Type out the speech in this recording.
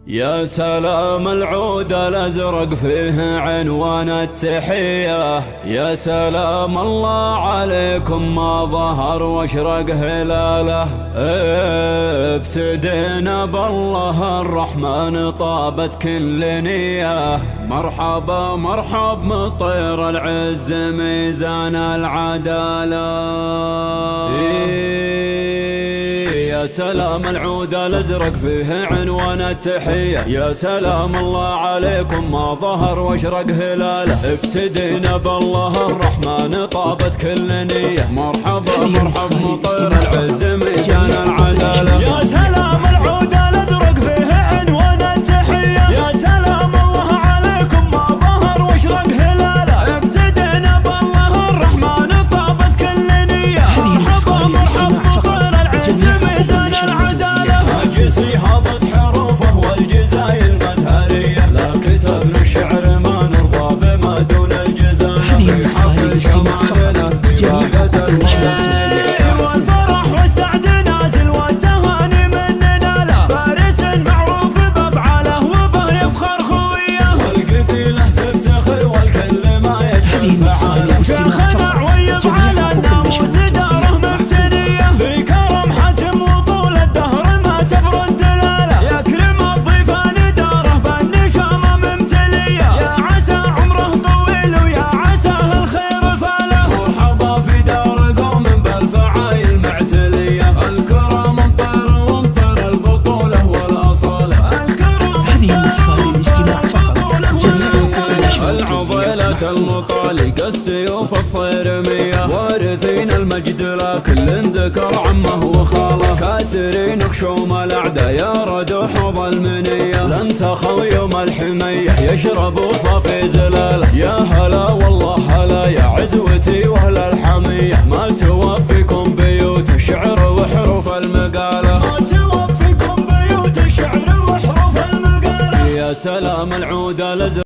يا سلام العود الأزرق فيه عنوان التحية، يا سلام الله عليكم ما ظهر واشرق هلاله. ابتدينا بالله الرحمن طابت كل نية، مرحبا مرحب مطير العز ميزان العدالة. يا سلام العود الأزرق فيه عنوان التحية، يا سلام الله عليكم ما ظهر واشرق هلاله. ابتدينا بالله الرحمن طابت كل نية، مرحبا مرحب مطير العز ميزان العدالة. يا سلام العود الأزرق فيه عنوان التحية، يا سلام الله عليكم ما ظهر واشرق هلاله. ابتدينا بالله الرحمن طابت كل نية، مرحبا مرحب مطير العز ميزان العدالة. الجزي هضت حروفه والجزاي المزهرية، لا كتبنا الشعر ما نرضى بما دون الجزالة. في حفل شمالنا بواقة المشاهير، والفرح والسعد نازل والتهاني مننا له. فارس معروف بافعاله وبه يفخر خويه، والقبيلة تفتخر والكل ما يجهل فعاله. شيخنا عويض على الناموس داره مبتنية، في كرم حجم وطول الدهر ما تبرد دلاله. يكرم الضيفان داره بالنشامة ممتلية، يا عسى عمره طويل ويا عسى الخير فاله. مرحبا في دار قوم بالفعايل معتلية، الكرم مطر ومطر البطولة والأصالة. الكرم هذه النسخة للاستماع فقط. العضيلة المطالق السيوف الصيرمية، وارثين المجد لكل ذكر عمه وخاله. كاسرين خشوم الأعداء يا ردوا حوض المنية، لن تخوا يوم الحمية يشربوا صافي زلاله. يا هلا والله هلا يا عزوتي واهل الحمية، ما توفيكم بيوت الشعر وحروف المقالة. ما توفيكم بيوت الشعر وحروف المقالة. يا سلام العود الأزرق